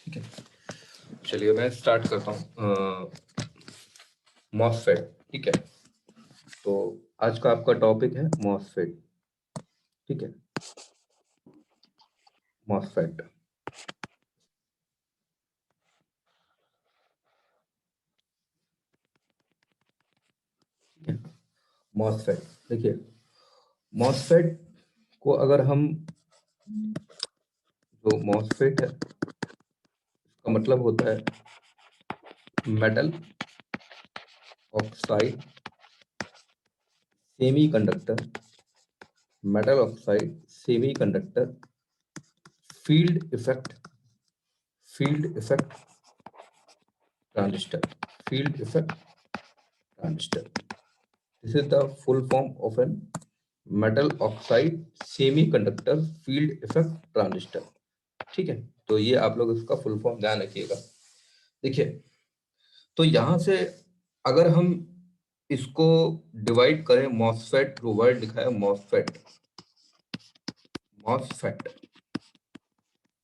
ठीक है, चलिए मैं स्टार्ट करता हूँ। मॉसफेट, ठीक है। तो आज का आपका टॉपिक है मॉसफेट, ठीक है। मॉसफेट, ठीक है। मॉसफेट, देखिए मॉसफेट को अगर हम, जो मॉसफेट है इसका मतलब होता है metal oxide semiconductor, metal oxide semiconductor field effect, field effect transistor, field effect transistor. This is the full form of N metal oxide semiconductor field effect transistor, ठीक है। तो ये आप लोग इसका फुल फॉर्म ध्यान रखिएगा। देखिए, तो यहां से अगर हम इसको डिवाइड करें, मॉसफेट, जो वर्ड लिखा है मॉसफेट, मॉसफेट,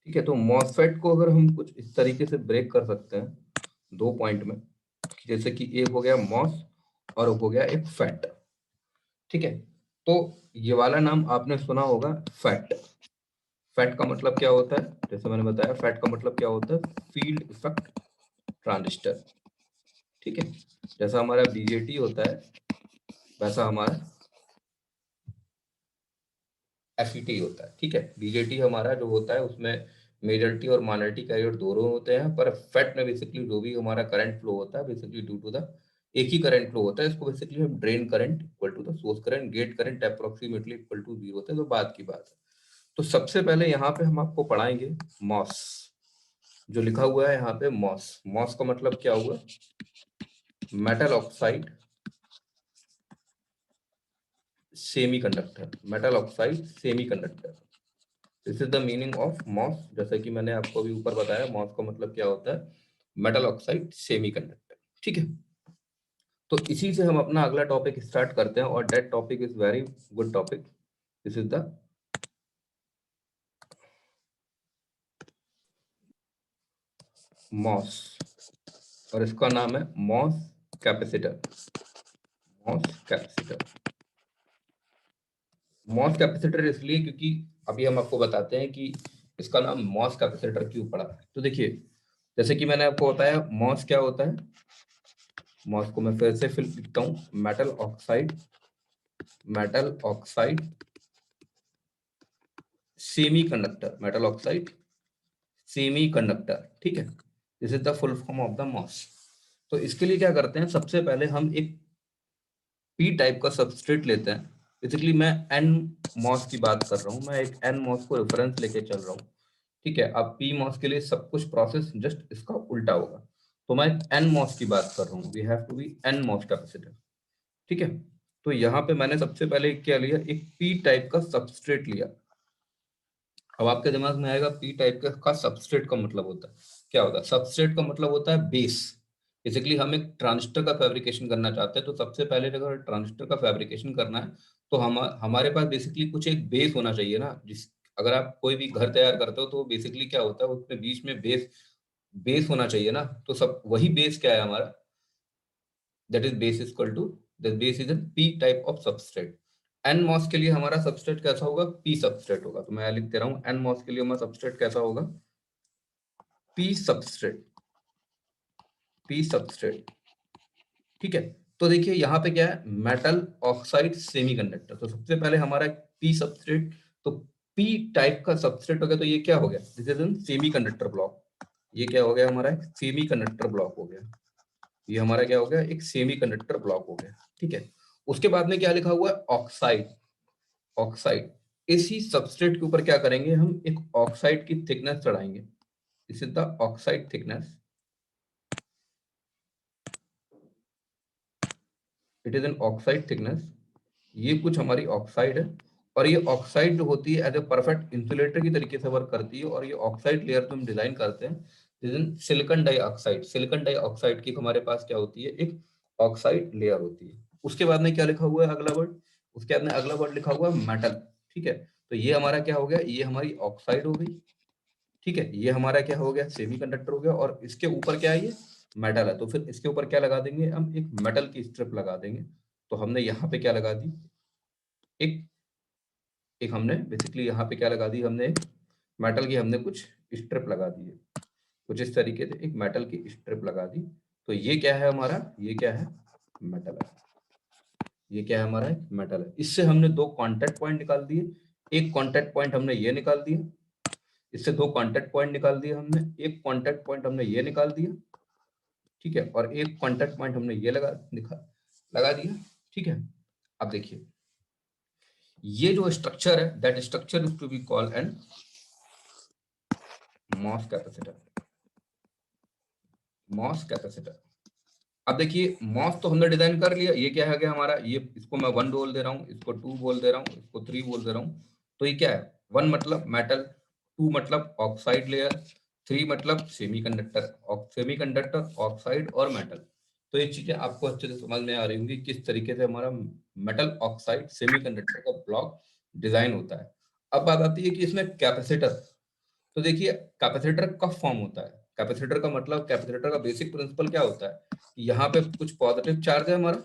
ठीक है। तो मॉसफेट को अगर हम कुछ इस तरीके से ब्रेक कर सकते हैं दो पॉइंट में, जैसे कि एक हो गया मॉस और हो गया एक फैट, ठीक है। तो ये वाला नाम आपने सुना होगा फैट। फैट का मतलब क्या होता है, जैसे मैंने बताया, फैट का मतलब क्या होता है, फील्ड इफेक्ट ट्रांजिस्टर, ठीक है। जैसा हमारा बीजेटी होता है वैसा हमारा एफईटी होता है, ठीक है। बीजेटी हमारा जो होता है उसमें मेजॉरिटी और माइनॉरिटी कैरियर दोनों होते हैं, पर फेट में बेसिकली जो भी हमारा करंट फ्लो होता है बेसिकली ड्यू टू द एक ही करंट फ्लो होता है। इसको बेसिकली हम drain current equal to the source current, gate current approximately equal to 0 होता है, तो बात की बात है। तो सबसे पहले यहाँ पे हम आपको पढ़ाएंगे मॉस, जो लिखा हुआ है यहाँ पे मॉस। मॉस का मतलब क्या हुआ, metal oxide semiconductor, metal oxide semiconductor. This is the meaning of MOS. जैसा कि मैंने आपको अभी ऊपर बताया, मॉस का मतलब क्या होता है, मेटल ऑक्साइड सेमीकंडक्टर, ठीक है। तो इसी से हम अपना अगला टॉपिक स्टार्ट करते हैं, और that topic is very good topic. This is the MOS, और इसका नाम है MOS capacitor, MOS capacitor. MOS capacitor इसलिए क्योंकि अभी हम आपको बताते हैं कि इसका नाम मॉस कैपेसिटर क्यों पड़ा है। तो देखिए, जैसे कि मैंने आपको बताया मॉस क्या होता है, मॉस को मैं फिर से लिखता हूं, metal oxide, metal oxide semiconductor, metal oxide semiconductor, ठीक है। This is the full form of the MOS. तो इसके लिए क्या करते हैं, सबसे पहले हम एक पी टाइप का सबस्ट्रेट लेते हैं। बेसिकली मैं एन मॉस की बात कर रहा हूं, मैं एक एन मॉस को रेफरेंस लेके चल रहा हूं, ठीक है। अब पी मॉस के लिए सब कुछ प्रोसेस जस्ट इसका उल्टा होगा। तो मैं एन मॉस की बात कर रहा हूँ, we have to be N MOS capacitor, ठीक है। तो यहाँ पे मैंने सबसे पहले क्या लिया, एक पी टाइप का सबस्ट्रेट लिया। अब आपके दिमाग में आएगा पी टाइप का सबस्ट्रेट का मतलब होता है क्या, होता है सबस्ट्रेट का मतलब होता है बेस। बेसिकली हम एक ट्रांजिस्टर का फैब्रिकेशन करना चाहते हैं, तो सबसे पहले अगर ट्रांजिस्टर का फैब्रिकेशन करना है तो हमारे पास बेसिकली कुछ एक बेस होना चाहिए ना। जिस, अगर आप कोई भी घर तैयार करते हो तो बेसिकली क्या होता है, उसमें बीच में बेस, बेस होना चाहिए ना। तो सब वही बेस क्या है हमारा, that is base equal to, the base is an p type of substrate. N MOS के लिए हमारा सबस्ट्रेट कैसा होगा, पी सबस्ट्रेट होगा। तो मैं लिख दे रहा हूं, एन मॉस के लिए हमारा सबस्ट्रेट कैसा होगा, पी सबस्ट्रेट, पी सबस्ट्रेट, ठीक है। तो देखिए यहाँ पे क्या है, मेटल ऑक्साइड सेमीकंडक्टर। तो सबसे पहले हमारा पी सबस्ट्रेट, तो पी टाइप का सबस्ट्रेट हो गया, तो ये क्या हो गया, this is an semiconductor block. ये क्या हो गया हमारा, सेमीकंडक्टर ब्लॉक हो गया। ये हमारा क्या हो गया, एक सेमीकंडक्टर ब्लॉक हो गया, ठीक है। उसके बाद में क्या लिखा हुआ है, ऑक्साइड, ऑक्साइड। इसी सबस्ट्रेट के ऊपर क्या करेंगे, हम एक ऑक्साइड की थिकनेस चढ़ाएंगे। This is the oxide thickness, it is an oxide thickness. ये कुछ हमारी ऑक्साइड है, और ये ऑक्साइड जो होती है एज ए परफेक्ट इंसुलेटर की तरीके से वर्क करती है। और ये ऑक्साइड लेयर जो हम डिजाइन करते हैं, सिलिकॉन डाइऑक्साइड, सिलिकॉन डाइऑक्साइड की हमारे पास क्या होती है, एक ऑक्साइड लेयर होती है। उसके बाद में क्या लिखा हुआ है अगला वर्ड, उसके बाद में अगला वर्ड लिखा हुआ है मेटल, ठीक है। तो ये हमारा क्या हो गया, ये हमारी ऑक्साइड हो गई, ठीक है, ये हमारा क्या हो गया, सेमीकंडक्टर हो गया, और इसके ऊपर क्या है, ये मेटल है, तो फिर इसके ऊपर क्या लगा देंगे हम, एक मेटल की स्ट्रिप लगा देंगे। तो हमने यहाँ पे क्या लगा दी, एक एक हमने बेसिकली यहाँ पे क्या लगा दी, हमने एक मेटल की हमने कुछ स्ट्रिप लगा दी है, कुछ इस तरीके से एक मेटल की स्ट्रिप लगा दी। तो ये क्या है हमारा, ये क्या है, मेटल है, ये क्या है हमारा, मेटल है। इससे हमने दो कांटेक्ट पॉइंट निकाल दिए, एक कांटेक्ट पॉइंट हमने ये निकाल दिया, इससे दो कांटेक्ट पॉइंट निकाल दिए हमने, एक कांटेक्ट पॉइंट हमने ये निकाल दिया, ठीक है, और एक कांटेक्ट पॉइंट हमने ये लगा दिया, ठीक है। अब देखिए, ये जो स्ट्रक्चर है, that structure is to be called N MOS capacitor, MOS capacitor. अब देखिए, मॉस तो हमने डिजाइन कर लिया, ये क्या है गया हमारा, ये इसको मैं 1 बोल दे रहा हूँ, इसको 2 बोल दे रहा हूँ, इसको 3 बोल दे रहा हूँ। तो ये क्या है, 1 मतलब मेटल, 2 मतलब ऑक्साइड लेयर, 3 मतलब सेमीकंडक्टर, ऑक्साइड और मेटल। तो ये चीजें आपको अच्छे से समझ में आ रही होंगी किस तरीके से हमारा मेटल ऑक्साइड सेमीकंडक्टर का ब्लॉक डिजाइन होता है। अब बात आती है कि इसमें कैपेसिटर। तो देखिए, कैपेसिटर कब फॉर्म होता है, कैपेसिटर का मतलब, कैपेसिटर का बेसिक प्रिंसिपल क्या होता है, यहाँ पे कुछ पॉजिटिव चार्ज है हमारा,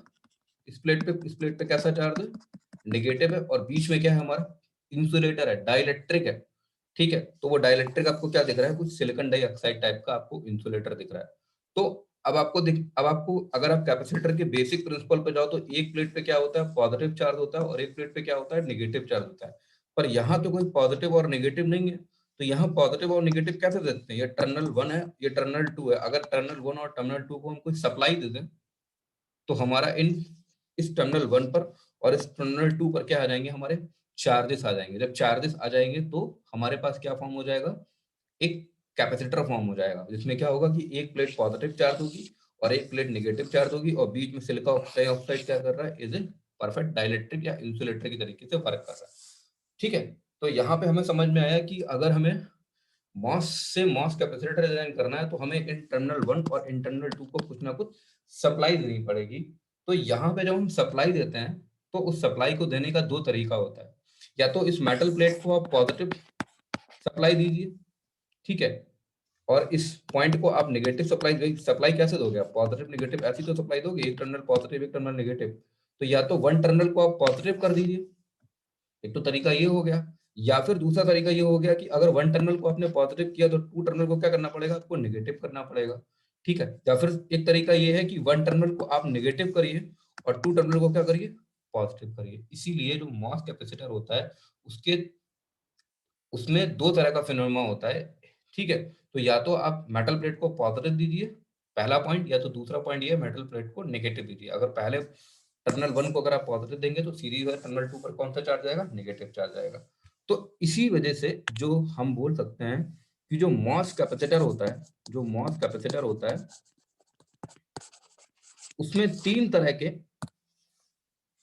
इस प्लेट पे कैसा चार्ज है, नेगेटिव है, और बीच में क्या है हमारा, इंसुलेटर है, डाइलेक्ट्रिक है, ठीक है। तो वो डाइलेक्ट्रिक आपको क्या दिख रहा है, कुछ सिलिकॉन डाइऑक्साइड टाइप का आपको इंसुलेटर दिख रहा है। तो अब आपको अगर आप कैपेसिटर के बेसिक प्रिंसिपल पे जाओ, तो एक प्लेट पे क्या होता है, पॉजिटिव चार्ज होता है, और एक प्लेट पे क्या होता है, नेगेटिव चार्ज होता है। पर यहाँ तो कोई पॉजिटिव और नेगेटिव नहीं है, तो यहाँ पॉजिटिव और नेगेटिव कैसे देते हैं, ये टर्मिनल 1 है, ये टर्मिनल 2 है। अगर टर्मिनल 1 और टर्मिनल 2 को हम कोई सप्लाई दे दें, तो हमारा इस टर्मिनल 1 पर और इस टर्मिनल 2 पर क्या आ जाएंगे, हमारे चार्जेस आ जाएंगे। जब चार्जेस आ जाएंगे तो हमारे पास क्या फॉर्म हो जाएगा, एक कैपेसिटर फॉर्म हो जाएगा, जिसमें क्या होगा कि एक प्लेट पॉजिटिव चार्ज होगी और एक प्लेट नेगेटिव चार्ज होगी, और बीच में सिलिकॉन डाइऑक्साइड क्या कर रहा है, इज इन परफेक्ट डाइलेक्ट्रिक या इंसुलेटर की तरीके से वर्क कर रहा है, ठीक है। तो यहाँ पे हमें समझ में आया कि अगर हमें मॉस से मॉस कैपेसिटर डिजाइन करना है, तो हमें इंटरनल 1 और इंटरनल 2 को कुछ ना कुछ सप्लाई देनी पड़ेगी। तो यहाँ पे जब हम सप्लाई देते हैं, तो उस सप्लाई को देने का दो तरीका होता है, या तो इस मेटल प्लेट को आप पॉजिटिव सप्लाई दीजिए, ठीक है, और इस पॉइंट को आप नेगेटिव सप्लाई सप्लाई कैसे दोगे, आप पॉजिटिव नेगेटिव ऐसी तो सप्लाई दोगे, एक टर्मिनल पॉजिटिव एक टर्मिनल नेगेटिव। तो या तो वन टर्मिनल को आप पॉजिटिव कर दीजिए, एक तो तरीका ये हो गया, या फिर दूसरा तरीका ये हो गया कि अगर वन टर्मिनल को आपने पॉजिटिव किया, तो टू टर्मिनल को क्या करना पड़ेगा, आपको नेगेटिव करना पड़ेगा, ठीक है। या फिर एक तरीका ये है कि वन टर्मिनल को आप नेगेटिव करिए और टू टर्मिनल को क्या करिए, पॉजिटिव करिए। इसीलिए जो मॉस कैपेसिटर होता है, उसके उसमें दो तरह का फिनोमेना होता है, ठीक है। तो या तो आप मेटल प्लेट को पॉजिटिव दीजिए, पहला पॉइंट, या तो दूसरा पॉइंट ये मेटल प्लेट को नेगेटिव दीजिए। अगर पहले टर्मिनल 1 को अगर आप पॉजिटिव देंगे, तो सीधी टर्मिनल 2 पर कौन सा चार्ज आएगा, नेगेटिव चार्ज आएगा। तो इसी वजह से जो हम बोल सकते हैं कि जो मॉस कैपेसिटर होता है, जो मॉस कैपेसिटर होता है, उसमें तीन तरह के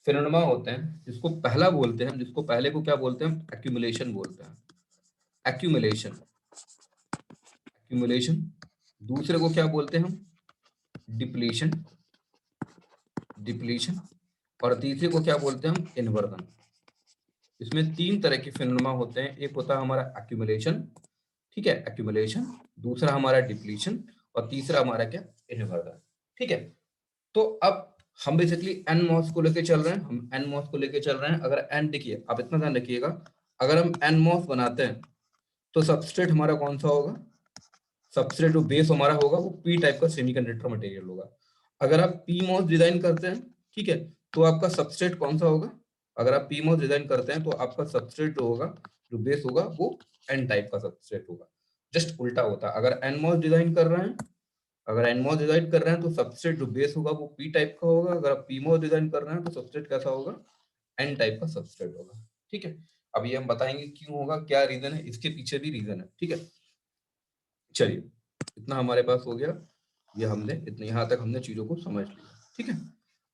फिनोमेना होते हैं, जिसको पहला बोलते हैं, जिसको पहले को क्या बोलते हैं, एक्यूमुलेशन बोलते हैं, एक्यूमुलेशन, एक्यूमुलेशन। दूसरे को क्या बोलते हैं हम, डिप्लीशन, डिप्लीशन। और तीसरे को क्या बोलते हैं हम, इन्वर्जन। इसमें तीन तरह के फिनोमेना होते हैं, एक होता है हमारा एक्यूमुलेशन, ठीक है, एक्यूमुलेशन, दूसरा हमारा डिप्लीशन, और तीसरा हमारा क्या, इन्वर्जन, ठीक है। तो अब हम बेसिकली एन मॉस को लेके चल रहे हैं, हम एन मॉस को लेके चल रहे हैं। अगर एन, देखिए आप इतना ध्यान रखिएगा, अगर हम एन मॉस बनाते हैं, तो सबस्ट्रेट हमारा कौन सा होगा, सबस्ट्रेट जो बेस हमारा होगा, वो पी टाइप का सेमीकंडक्टर मटेरियल होगा। अगर आप पी मॉस डिजाइन करते हैं, ठीक है, तो आपका सबस्ट्रेट कौन सा होगा, अगर आप पी मॉस डिजाइन करते हैं, तो आपका सबस्ट्रेट जो होगा, जो बेस होगा, वो एन टाइप का सबस्ट्रेट होगा। जस्ट उल्टा होता है, अगर एन मॉस डिजाइन कर रहे हैं, अगर एनमॉस डिजाइन कर रहे हैं, तो सबस्ट्रेट जो बेस होगा वो पी टाइप का होगा। अगर आप पीमॉस डिजाइन कर रहे हैं, तो सबस्ट्रेट कैसा होगा, एन टाइप का सबस्ट्रेट होगा, ठीक है। अब ये हम बताएंगे क्यों होगा, क्या रीजन है, इसके पीछे भी रीजन है, ठीक है। चलिए, इतना हमारे पास हो गया, ये हमने इतने यहाँ तक हमने चीजों को समझ लिया, ठीक है।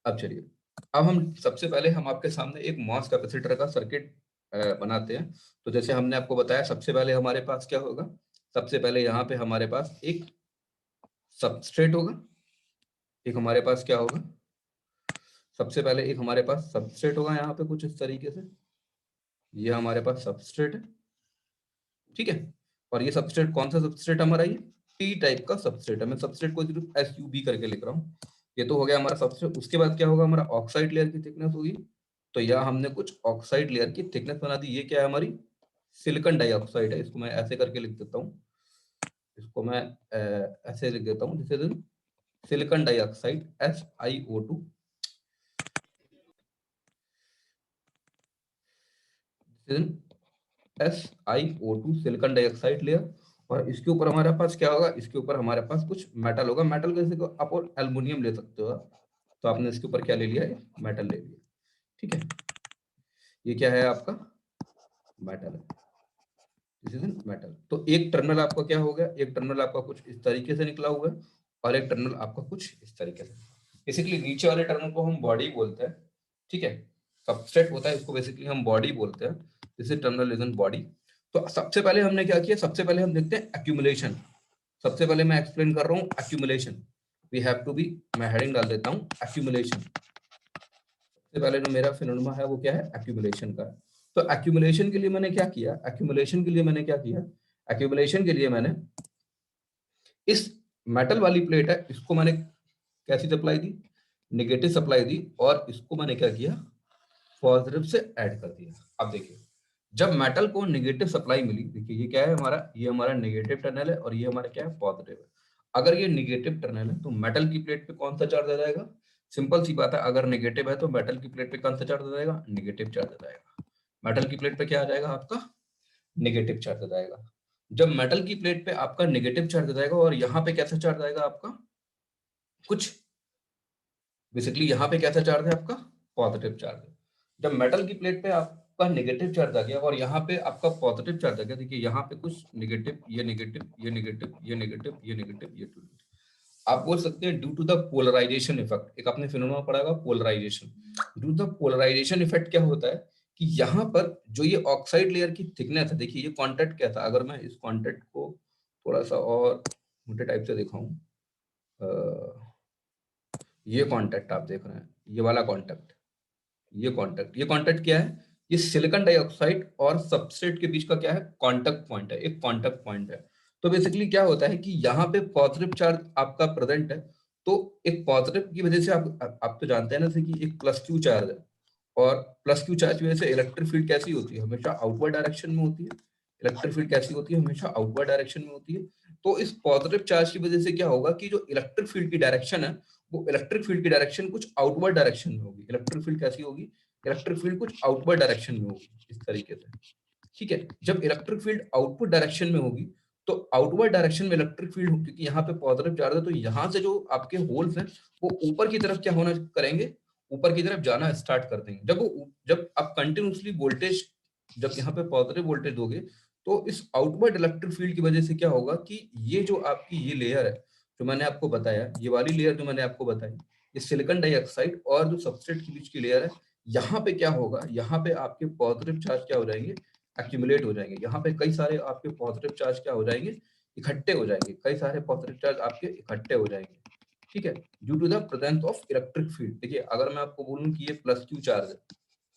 अब चलिए, अब हम सबसे पहले हम आपके सामने एक मॉस कैपेसिटर का सर्किट बनाते हैं। तो जैसे हमने आपको बताया, सबसे पहले हमारे पास क्या होगा, सबसे पहले यहाँ पे हमारे पास एक सबस्ट्रेट होगा, एक हमारे पास क्या होगा, सबसे पहले एक हमारे पास सबस्ट्रेट होगा, यहाँ पे कुछ इस तरीके से, ये हमारे पास सबस्ट्रेट है, ठीक है। और ये सबस्ट्रेट कौन सा सबस्ट्रेट हमारा, ये पी टाइप का सबस्ट्रेट है। मैं सबस्ट्रेट को सिर्फ SUB करके लिख रहा हूँ। ये तो हो गया हमारा सबस्ट्रेट। उसके बाद क्या होगा, हमारा ऑक्साइड लेयर की थिकनेस होगी। तो यहाँ हमने कुछ ऑक्साइड लेयर की थिकनेस बना दी। ये क्या है, हमारी सिलिकॉन डाइऑक्साइड है। इसको मैं ऐसे करके लिख देता हूँ, इसको मैं ऐसे लिख देता हूँ, जैसे silicon dioxide SiO2, SiO2 silicon dioxide layer. और इसके ऊपर हमारे पास क्या होगा, इसके ऊपर हमारे पास कुछ मेटल होगा। मेटल जैसे को आप और एल्युमिनियम ले सकते हो। तो आपने इसके ऊपर क्या ले लिया, मेटल ले लिया। ठीक है, ये क्या है आपका मेटल है, दिस इज मेटल। तो एक टर्मिनल आपका क्या हो गया, एक टर्मिनल आपका कुछ इस तरीके से निकला हुआ है और एक टर्मिनल आपका कुछ इस तरीके से। बेसिकली नीचे वाले टर्मिनल को हम बॉडी बोलते हैं। ठीक है, सबस्ट्रेट होता है, इसको बेसिकली हम बॉडी बोलते हैं। This is terminal is in body. तो सबसे पहले हमने क्या किया, सबसे पहले हम देखते हैं एक्यूमुलेशन। सबसे पहले मैं एक्सप्लेन कर रहा हूँ accumulation. We have to be, मैं हेडिंग डाल देता हूँ एक्यूमुलेशन। सबसे पहले जो मेरा फिनोमेना है वो क्या है, एक्यूमुलेशन का है। तो एक्यूमुलेशन के लिए मैंने क्या किया, एक्यूमुलेशन के लिए मैंने क्या किया, एक्यूमुलेशन के लिए मैंने इस मेटल वाली प्लेट है, इसको मैंने कैसी सप्लाई दी, नेगेटिव सप्लाई दी, और इसको मैंने क्या किया, पॉजिटिव से ऐड कर दिया। अब देखिए, जब मेटल को नेगेटिव सप्लाई मिली, देखिए ये क्या है हमारा, ये हमारा नेगेटिव टर्मिनल है और ये हमारा क्या है, पॉजिटिव है। अगर ये नेगेटिव टर्मिनल है तो मेटल की प्लेट पे कौन सा चार्ज आ जाएगा, सिंपल सी बात है, अगर नेगेटिव है तो मेटल की प्लेट पे कौन सा चार्ज आ जाएगा, नेगेटिव चार्ज आ जाएगा। मेटल की प्लेट पे क्या आ जाएगा आपका, नेगेटिव चार्ज आ जाएगा। जब मेटल की प्लेट पे आपका नेगेटिव चार्ज आ जाएगा और यहाँ पे कैसा चार्ज आएगा आपका, कुछ बेसिकली यहाँ पे कैसा चार्ज है आपका, पॉजिटिव चार्ज है। जब मेटल की प्लेट पे आपका नेगेटिव चार्ज आ गया और यहाँ पे आपका पॉजिटिव चार्ज आ गया, देखिए यहाँ पे कुछ नेगेटिव, ये नेगेटिव, ये नेगेटिव, ये नेगेटिव, ये नेगेटिव, ये नेगेटिव। आप बोल सकते हैं due to the polarization effect. एक आपने फिनोमेना पढ़ा होगा polarization. Due to the polarization effect क्या होता है कि यहाँ पर जो ये ऑक्साइड लेयर की थिकनेस है, देखिए ये कॉन्टेक्ट क्या था, अगर मैं इस कॉन्टेक्ट को थोड़ा सा और मोटे टाइप से दिखाऊं, ये कॉन्टेक्ट आप देख रहे हैं, ये वाला कॉन्टेक्ट, ये कॉन्टेक्ट क्या है, ये सिलिकॉन डाइऑक्साइड और सबस्ट्रेट के बीच का क्या है, कांटेक्ट पॉइंट है, एक कांटेक्ट पॉइंट है। तो बेसिकली क्या होता है कि यहाँ पे पॉजिटिव चार्ज आपका प्रेजेंट है, तो एक पॉजिटिव की वजह से आप तो जानते हैं ना कि एक प्लस क्यू चार्ज है, और प्लस क्यू चार्ज की वजह से इलेक्ट्रिक फील्ड कैसी होती है, हमेशा आउटवर्ड डायरेक्शन में होती है। इलेक्ट्रिक फील्ड कैसी होती है, हमेशा आउटवर्ड डायरेक्शन में होती है। तो इस पॉजिटिव चार्ज की वजह से क्या होगा कि जो इलेक्ट्रिक फील्ड की डायरेक्शन है, वो इलेक्ट्रिक फील्ड की डायरेक्शन कुछ आउटवर्ड डायरेक्शन में होगी। इलेक्ट्रिक फील्ड कैसी होगी, इलेक्ट्रिक फील्ड कुछ आउटवर्ड डायरेक्शन में होगी, इस तरीके से। ठीक है, जब इलेक्ट्रिक फील्ड आउटपुट डायरेक्शन में होगी, तो आउटवर्ड डायरेक्शन में इलेक्ट्रिक फील्ड, क्योंकि यहाँ पे पॉजिटिव चार्ज है, तो यहाँ से जो आपके होल्स हैं वो ऊपर की तरफ क्या होना करेंगे, ऊपर की तरफ जाना स्टार्ट कर देंगे। जब आप कंटिन्यूसली वोल्टेज, जब यहाँ पे पॉजिटिव वोल्टेज दोगे, तो इस आउटवर्ड इलेक्ट्रिक फील्ड की वजह से क्या होगा कि ये जो आपकी ये लेयर है, जो मैंने आपको बताया, ये वाली लेयर जो मैंने आपको बताई, ये सिलिकॉन डाइऑक्साइड और जो सबस्ट्रेट के बीच की लेयर है, यहाँ पे क्या होगा, यहाँ पे आपके पॉजिटिव चार्ज क्या हो जाएंगे, एक्यूमुलेट हो जाएंगे। यहाँ पे कई सारे आपके पॉजिटिव चार्ज क्या हो जाएंगे, इकट्ठे हो जाएंगे, कई सारे पॉजिटिव चार्ज आपके इकट्ठे हो जाएंगे। ठीक है, due to the presence of electric field. देखिए अगर मैं आपको बोलूं कि ये प्लस क्यू चार्ज है,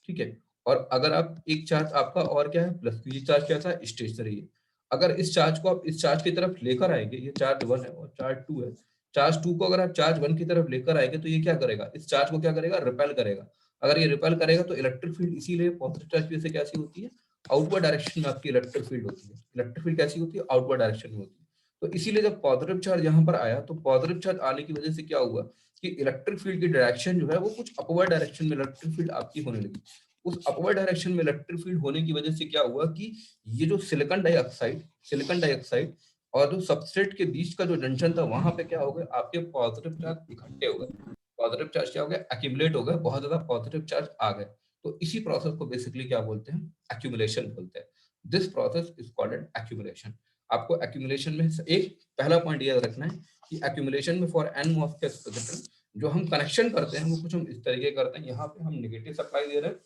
ठीक है, और अगर आप एक चार्ज आपका और क्या है, प्लस क्यू, ये चार्ज कैसा है, स्टेशनरी है। अगर इस चार्ज को आप इस चार्ज की तरफ लेकर आएंगे, ये चार्ज 1 है और चार्ज 2 है, चार्ज 2 को अगर आप चार्ज 1 की तरफ लेकर आएंगे, तो ये क्या करेगा, इस चार्ज को क्या करेगा, रिपेल करेगा। अगर ये रिपेल करेगा तो इलेक्ट्रिक फील्ड, इसीलिए पॉजिटिव चार्ज की वजह से कैसी होती है, आउटवर्ड डायरेक्शन में आपकी इलेक्ट्रिक फील्ड होती है। इलेक्ट्रिक फील्ड कैसी होती है, आउटवर्ड डायरेक्शन में होती है। तो इसीलिए जब पॉजिटिव चार्ज यहाँ पर आया, तो पॉजिटिव चार्ज आने की वजह से क्या हुआ कि इलेक्ट्रिक फील्ड की डायरेक्शन जो है वो कुछ अपवर्ड डायरेक्शन में इलेक्ट्रिक फील्ड आपकी होने लगी। उस अपवर्ड डायरेक्शन में इलेक्ट्रिक फील्ड होने की वजह से क्या हुआ कि ये जो सिलिकॉन डाइऑक्साइड और जो सबस्ट्रेट के बीच का जो जंक्शन था, वहां पे क्या हो गया, आपके पॉजिटिव चार्ज इकट्ठे हो गए। पॉजिटिव चार्ज क्या हो गया, एक्यूमुलेट हो गए, बहुत ज्यादा पॉजिटिव चार्ज आ गए। तो इसी प्रोसेस को बेसिकली क्या बोलते हैं, एक्यूमुलेशन बोलते हैं। This process is called accumulation. आपको एक्यूमुलेशन में एक पहला पॉइंट याद रखना है कि एक्यूमुलेशन में फॉर एन मॉस्फेट जो हम कनेक्शन करते हैं वो कुछ हम इस तरीके करते हैं। यहाँ पे हम नेगेटिव सप्लाई दे रहे हैं,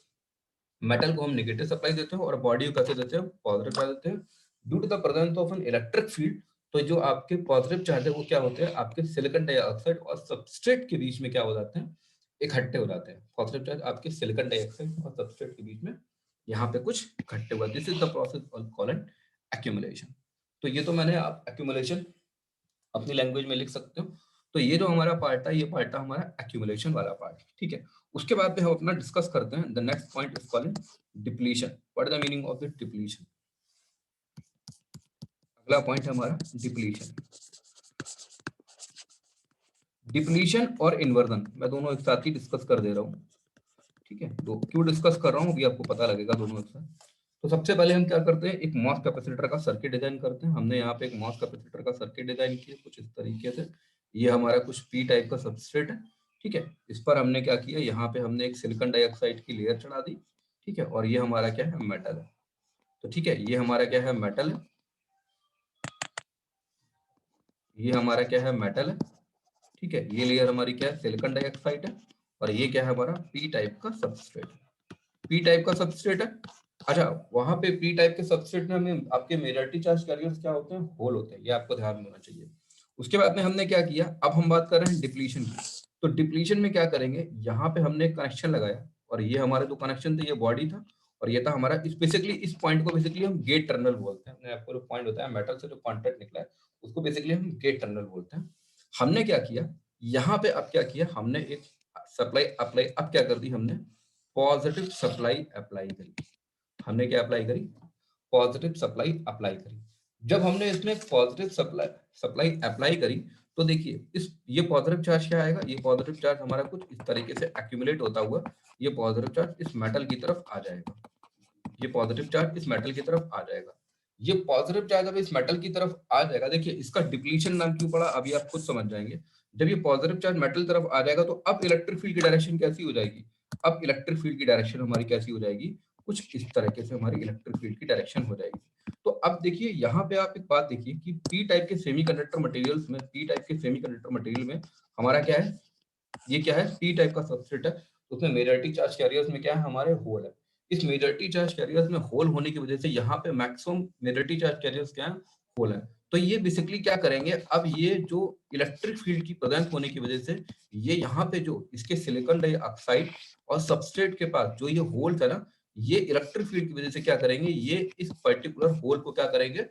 मेटल को हम नेगेटिव सप्लाई देते हैं और बॉडी को कैसे देते हैं, पॉजिटिव चार्ज देते हैं। Due to the presence of an electric field, तो जो आपके पॉजिटिव चार्ज है वो क्या होते हैं, आपके सिलिकॉन डाइऑक्साइड और सबस्ट्रेट के बीच में क्या हो जाते हैं, इकट्ठे हो जाते हैं। पॉजिटिव चार्ज आपके सिलिकॉन डाइऑक्साइड और सबस्ट्रेट के बीच में यहाँ पे कुछ इकट्ठे हुआ। This is the process called accumulation. तो ये तो मैंने एक्यूमुलेशन अपनी लैंग्वेज में लिख सकते हो। तो ये जो हमारा पार्ट है, ये पार्ट है हमारा एक्यूमुलेशन वाला पार्ट, ठीक है। उसके बाद में हम अपना डिस्कस करते हैं the next point is called depletion. What is the meaning of the depletion? अगला पॉइंट है हमारा डिप्लीशन। डिप्लीशन और इन्वर्जन मैं दोनों एक साथ ही डिस्कस कर दे रहा हूँ, ठीक है। तो क्यों डिस्कस कर रहा हूँ अभी आपको पता लगेगा दोनों एक साथ। तो सबसे पहले हम क्या करते हैं, एक मॉस कैपेसिटर का सर्किट डिजाइन करते हैं। हमने यहाँ पे एक मॉस कैपेसिटर का सर्किट डिजाइन किया कुछ इस तरीके से। ये हमारा कुछ पी टाइप का सबस्ट्रेट है, ठीक है। इस पर हमने क्या किया, यहाँ पे हमने एक सिलिकॉन डाइऑक्साइड की लेयर चढ़ा दी, ठीक है। और ये हमारा क्या है, मेटल है। तो ठीक है, ये हमारा क्या है, मेटल है। ये हमारा क्या है, मेटल है, ठीक है। ये लेयर हमारी क्या है, सिलिकॉन डाइऑक्साइड है। और ये क्या है हमारा पी टाइप का सबस्ट्रेट, पी टाइप का सबस्ट्रेट है। अच्छा, वहां पे पी टाइप के सबस्ट्रेट में हमें आपके मेजॉरिटी चार्ज कैरियर्स क्या होते हैं, होल होते हैं, ये आपको ध्यान में होना चाहिए। उसके बाद में हमने क्या किया, अब हम बात कर रहे हैं डिप्लीशन की। तो डिप्लीशन में क्या करेंगे, यहाँ पे हमने कनेक्शन लगाया और ये हमारे दो कनेक्शन थे, ये बॉडी था और ये था हमारा बेसिकली इस पॉइंट को बेसिकली हम गेट टर्मिनल बोलते हैं। हमने आपको जो पॉइंट होता है मेटल से जो कॉन्टैक्ट निकला है उसको बेसिकली हम गेट टर्मिनल बोलते हैं। हमने क्या किया, यहाँ पे अब क्या किया, हमने एक सप्लाई अप्लाई, अब क्या कर दी हमने, पॉजिटिव सप्लाई अप्लाई करी। हमने क्या अप्लाई करी, पॉजिटिव सप्लाई अप्लाई करी। जब हमने इसमें पॉजिटिव सप्लाई सप्लाई अप्लाई करी तो देखिए इस ये पॉजिटिव चार्ज क्या आएगा, ये पॉजिटिव चार्ज हमारा कुछ इस तरीके से एक्यूमुलेट होता हुआ ये पॉजिटिव चार्ज इस मेटल की तरफ आ जाएगा। ये पॉजिटिव चार्ज इस मेटल की तरफ आ जाएगा। ये पॉजिटिव चार्ज अब इस मेटल की तरफ आ जाएगा, देखिए इसका डिप्लीशन नाम क्यों पड़ा अभी आप खुद समझ जाएंगे। जब ये पॉजिटिव चार्ज मेटल तरफ आ जाएगा तो अब इलेक्ट्रिक फील्ड की डायरेक्शन कैसी हो जाएगी, अब इलेक्ट्रिक फील्ड की डायरेक्शन हमारी कैसी हो जाएगी, कुछ इस तरीके से हमारी इलेक्ट्रिक फील्ड की डायरेक्शन हो जाएगी। तो अब देखिए यहाँ पे आप एक बात देखिए कि पी टाइप के सेमीकंडक्टर मटेरियल्स में, पी टाइप के सेमीकंडक्टर मटेरियल में हमारा क्या है, ये क्या है, पी टाइप का सबस्ट्रेट है। तो उसमें मेजॉरिटी चार्ज कैरियर्स में क्या है, हमारे होल है। इस मेजॉरिटी चार्ज कैरियर्स में होल होने की वजह से यहाँ पे मैक्सिमम मेजॉरिटी चार्ज कैरियर्स क्या है, होल है। तो ये बेसिकली क्या करेंगे, अब ये जो इलेक्ट्रिक फील्ड की प्रेजेंस होने की वजह से ये यहाँ पे जो इसके सिलिकॉन डाइऑक्साइड और सबस्ट्रेट के पास जो ये होल है ना, ये इलेक्ट्रिक फील्ड की वजह से क्या करेंगे, ये इस पर्टिकुलर होल को क्या करेंगे,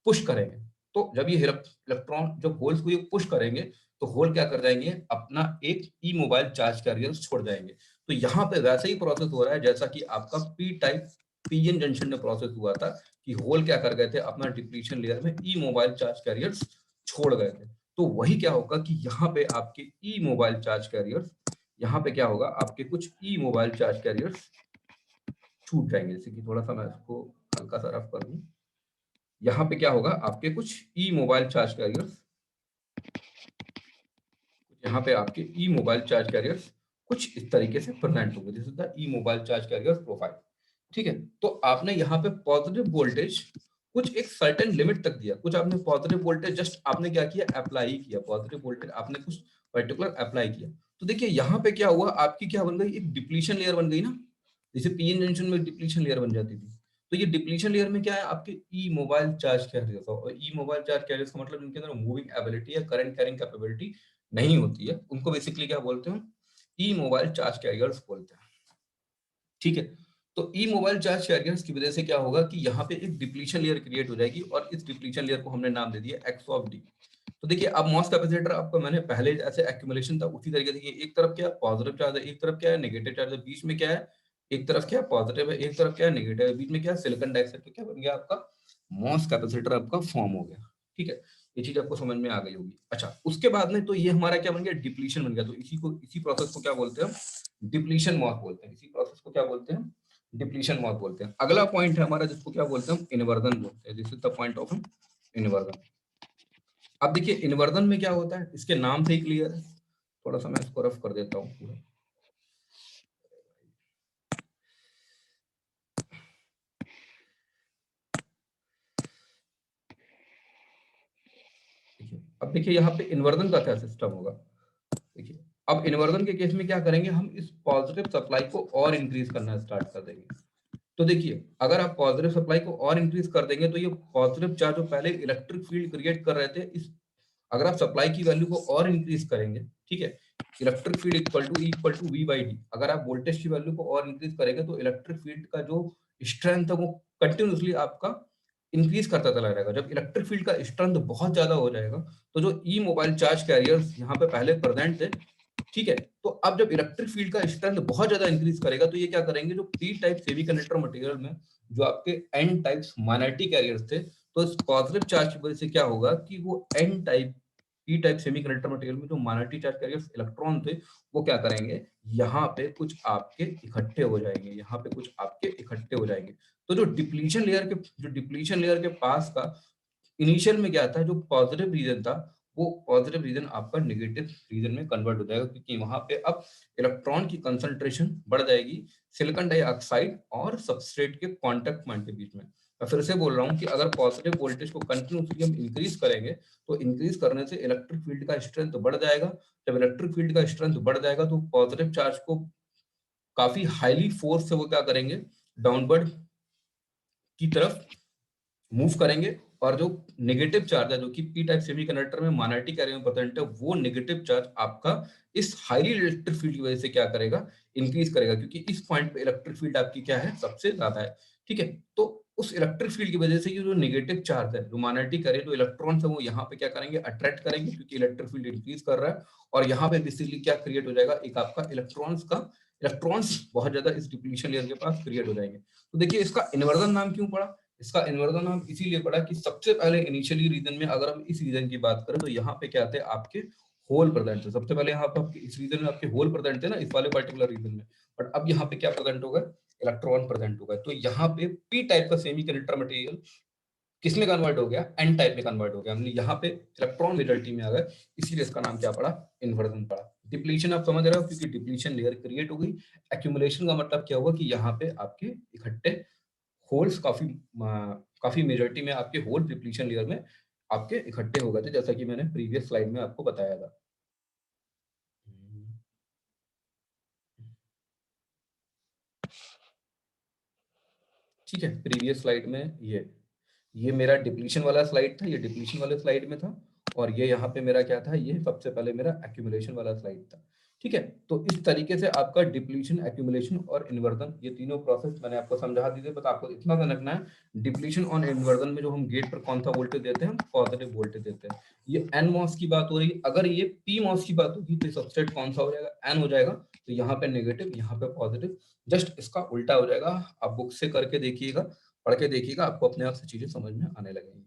पुश करेंगे। तो जब ये इलेक्ट्रॉन जब होल्स को ये पुश करेंगे तो होल क्या कर जाएंगे, अपना एक ई मोबाइल चार्ज कैरियर छोड़ जाएंगे। तो यहाँ पे वैसा ही प्रोसेस हो रहा है जैसा कि आपका पी टाइप पीएन जंक्शन में प्रोसेस हुआ था कि होल क्या कर गए थे, अपना डिप्लीशन लेयर में ई मोबाइल चार्ज कैरियर्स छोड़ गए थे। तो वही क्या होगा कि यहाँ पे आपके ई मोबाइल चार्ज कैरियर्स, यहाँ पे क्या होगा, आपके कुछ ई मोबाइल चार्ज कैरियर्स छूट जाएंगे। जैसे कि थोड़ा सा मैं इसको हल्का सा रफ कर दूं, यहाँ पे क्या होगा, आपके कुछ ई मोबाइल चार्ज कैरियर्स, यहाँ पे आपके ई मोबाइल चार्ज कैरियर्स कुछ इस तरीके से प्रेजेंट होंगे। This is the E mobile charge carrier profile, ठीक है। तो आपने यहाँ पे पॉजिटिव वोल्टेज कुछ एक सर्टेन लिमिट तक दिया, कुछ आपने पॉजिटिव वोल्टेज जस्ट आपने क्या किया, अप्लाई किया, पॉजिटिव वोल्टेज आपने कुछ पर्टिकुलर अप्लाई किया। तो देखिए यहाँ पे क्या हुआ, आपकी क्या बन गई, एक डिप्लीशन लेयर बन गई ना, जैसे पीएन जंक्शन में डिप्लीशन लेयर बन जाती थी। तो ये डिप्लीशन लेयर में क्या है, आपके ई मोबाइल चार्ज कैरियर्स, और ई मोबाइल चार्ज कैरियर्स का मतलब इनके अंदर मूविंग एबिलिटी या करंट कैरिंग कैपेबिलिटी नहीं होती है, उनको बेसिकली क्या बोलते हैं, ई मोबाइल चार्ज कैरियर्स बोलते हैं, ठीक है। तो ई मोबाइल चार्ज कैरियर्स की वजह से क्या होगा कि यहाँ पे एक डिप्लीशन लेयर क्रिएट हो जाएगी और इस डिप्लीशन लेयर को हमने नाम दे दिया एक्स ऑफ डी। तो देखिए अब मॉस कैपेसिटर आपको मैंने पहले ऐसे एक्यूमुलेशन था उसी तरीके से, एक तरफ क्या पॉजिटिव चार्ज है, एक तरफ क्या है नेगेटिव चार्ज है, बीच में क्या है, एक तरफ क्या पॉजिटिव है, एक तरफ क्या है नेगेटिव है, बीच में क्या सिलिकॉन डाइऑक्साइड, तो क्या बन गया आपका मॉस कैपेसिटर आपका फॉर्म हो गया, ठीक है। ये चीज आपको समझ में आ गई होगी। अच्छा, उसके बाद में तो ये हमारा क्या बन गया, डिप्लीशन बन गया। तो इसी प्रोसेस को क्या बोलते हैं, डिप्लीशन मॉस बोलते हैं। इसी प्रोसेस को क्या बोलते हैं, डिप्लीशन मॉस बोलते हैं। अगला पॉइंट है हमारा जिसको क्या बोलते हैं, इन्वर्जन बोलते हैं। This is the point of inversion. अब देखिए इन्वर्जन में क्या होता है, इसके नाम से ही क्लियर है। थोड़ा सा मैं इसको रफ कर देता हूँ पूरा। अब देखिए यहाँ पे इन्वर्जन का क्या सिस्टम होगा, देखिए अब इन्वर्जन के केस में क्या करेंगे, हम इस पॉजिटिव सप्लाई को और इंक्रीज करना स्टार्ट कर देंगे। तो देखिए अगर आप पॉजिटिव सप्लाई को और इंक्रीज कर देंगे तो ये पॉजिटिव चार्ज जो पहले इलेक्ट्रिक फील्ड क्रिएट कर रहे थे, इस अगर आप सप्लाई की वैल्यू को और इंक्रीज करेंगे, ठीक है, electric field equal to v by d, अगर आप वोल्टेज की वैल्यू को और इंक्रीज करेंगे तो इलेक्ट्रिक फील्ड का जो स्ट्रेंथ है वो कंटिन्यूसली आपका इंक्रीज करता चला जाएगा। जब इलेक्ट्रिक फील्ड का स्ट्रेंथ बहुत ज्यादा हो जाएगा, तो जो ई मोबाइल चार्ज कैरियर्स यहाँ पे पहले प्रेजेंट थे, ठीक है, तो अब जब इलेक्ट्रिक फील्ड का स्ट्रेंथ बहुत ज्यादा इंक्रीज करेगा, तो ये क्या करेंगे, जो पी टाइप सेमीकंडक्टर मटेरियल में जो आपके एन टाइप्स माइनॉरिटी कैरियर्स थे, तो इस पॉजिटिव चार्ज की वजह से क्या होगा कि वो n type p type semiconductor material में जो माइनॉरिटी चार्ज कैरियर्स इलेक्ट्रॉन थे, वो क्या करेंगे, यहाँ पे कुछ आपके इकट्ठे हो जाएंगे, यहाँ पे कुछ आपके इकट्ठे हो जाएंगे। तो जो डिप्लीशन लेयर के पास का इनिशियल में क्या था, जो पॉजिटिव रीजन था, वो पॉजिटिव रीजन आपका नेगेटिव रीजन में कन्वर्ट हो जाएगा, क्योंकि वहां पे अब इलेक्ट्रॉन की कंसंट्रेशन बढ़ जाएगी सिलिकॉन डाइऑक्साइड और सबस्ट्रेट के कांटेक्ट पॉइंट के बीच में। मैं फिर से बोल रहा हूँ कि अगर पॉजिटिव वोल्टेज को कंटिन्यूसली हम इंक्रीज करेंगे, तो इंक्रीज करने से इलेक्ट्रिक फील्ड का स्ट्रेंथ बढ़ जाएगा। जब इलेक्ट्रिक फील्ड का स्ट्रेंथ बढ़ जाएगा, तो पॉजिटिव चार्ज को काफी हाईली फोर्स से वो क्या करेंगे, डाउनवर्ड की तरफ मूव करेंगे, और जो नेगेटिव चार्ज है, जो कि पी टाइप सेमीकंडक्टर में माइनॉरिटी कैरियर में प्रेजेंट है, वो नेगेटिव चार्ज आपका इस हाईली इलेक्ट्रिक फील्ड की वजह से क्या करेगा, इंक्रीज करेगा, क्योंकि इस पॉइंट पे इलेक्ट्रिक फील्ड आपकी क्या है, सबसे ज्यादा है। ठीक है, तो उस इलेक्ट्रिक फील्ड की वजह से ये जो नेगेटिव चार्ज है, जो माइनॉरिटी कैरियर जो इलेक्ट्रॉन है, वो यहाँ पे क्या करेंगे, अट्रैक्ट करेंगे, क्योंकि इलेक्ट्रिक फील्ड इंक्रीज कर रहा है। और यहाँ पे बेसिकली क्या क्रिएट हो जाएगा, एक आपका इलेक्ट्रॉन्स बहुत ज्यादा इस डिप्लीशन लेयर के पास क्रिएट हो जाएंगे। तो देखिए इसका इन्वर्जन नाम क्यों पड़ा, इसका इन्वर्जन हम इसीलिए पढ़ा कि सबसे पहले इनिशियली रीजन में, अगर हम इस रीजन की बात करें, तो यहाँ पे क्या आते हैं, आपके होल प्रेजेंट थे। सबसे पहले यहाँ पे आपके इस रीजन में आपके होल प्रेजेंट थे ना, इस वाले पर्टिकुलर रीजन में, बट अब यहाँ पे क्या प्रेजेंट होगा, इलेक्ट्रॉन प्रेजेंट होगा। तो यहाँ पे पी टाइप का सेमी कंडक्टर मटेरियल किसमें कन्वर्ट हो गया, एन टाइप में कन्वर्ट हो गया, हमने यहाँ पे इलेक्ट्रॉन मेजॉरिटी में आ गए, इसीलिए इसका नाम क्या पड़ा, इन्वर्जन पड़ा। डिप्लीशन आप समझ रहे हो, क्योंकि डिप्लीशन लेयर क्रिएट हो गई। एक्यूमुलेशन का मतलब क्या हुआ, कि यहाँ पे आपके इकट्ठे होल्स काफी मेजॉरिटी में आपके होल डिप्लीशन लेयर में आपके इकट्ठे हो गए थे, जैसा कि मैंने प्रीवियस स्लाइड में आपको बताया था। ठीक है, प्रीवियस स्लाइड में ये मेरा डिप्लीशन वाला स्लाइड था, ये डिप्लीशन वाले स्लाइड में था, और ये यहाँ पे मेरा क्या था, ये सबसे पहले मेरा एक्यूमुलेशन वाला स्लाइड था। ठीक है, तो इस तरीके से आपका डिप्लीशन, एक्यूमुलेशन और इन्वर्जन, ये तीनों प्रोसेस मैंने आपको समझा दी थी, बट आपको इतना समझना है, डिप्लीशन और इन्वर्जन में जो हम गेट पर कौन सा वोल्टेज देते हैं, हम पॉजिटिव वोल्टेज देते हैं। ये एन मॉस की बात हो रही है, अगर ये पी मॉस की बात होगी, तो सबस्ट्रेट कौन सा हो जाएगा, एन हो जाएगा, तो यहाँ पे नेगेटिव, यहाँ पे पॉजिटिव, जस्ट इसका उल्टा हो जाएगा। आप बुक से करके देखिएगा, पढ़ के देखिएगा, आपको अपने आप से चीजें समझ में आने लगेंगी।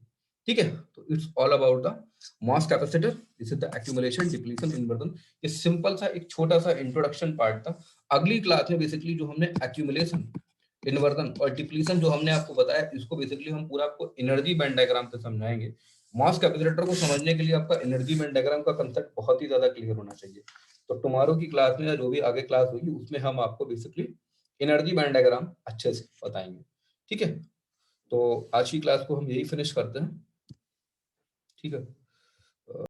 ठीक है, तो it's all about the MOS capacitor, this is the accumulation, depletion, inversion. ये सिंपल सा एक छोटा सा इंट्रोडक्शन पार्ट था। अगली क्लास में बेसिकली जो हमने एक्यूमुलेशन, इन्वर्जन और डिप्लीशन जो हमने आपको बताया, इसको बेसिकली हम पूरा आपको एनर्जी बैंड डायग्राम से समझाएंगे। मॉस कैपेसिटर को समझने के लिए आपका एनर्जी बैंड डायग्राम का कंसेप्ट बहुत ही ज्यादा क्लियर होना चाहिए। तो टुमारो की क्लास में, या जो भी आगे क्लास होगी, उसमें हम आपको बेसिकली एनर्जी बैंड डायग्राम अच्छे से बताएंगे। ठीक है, तो आज की क्लास को हम यही फिनिश करते हैं। ठीक है।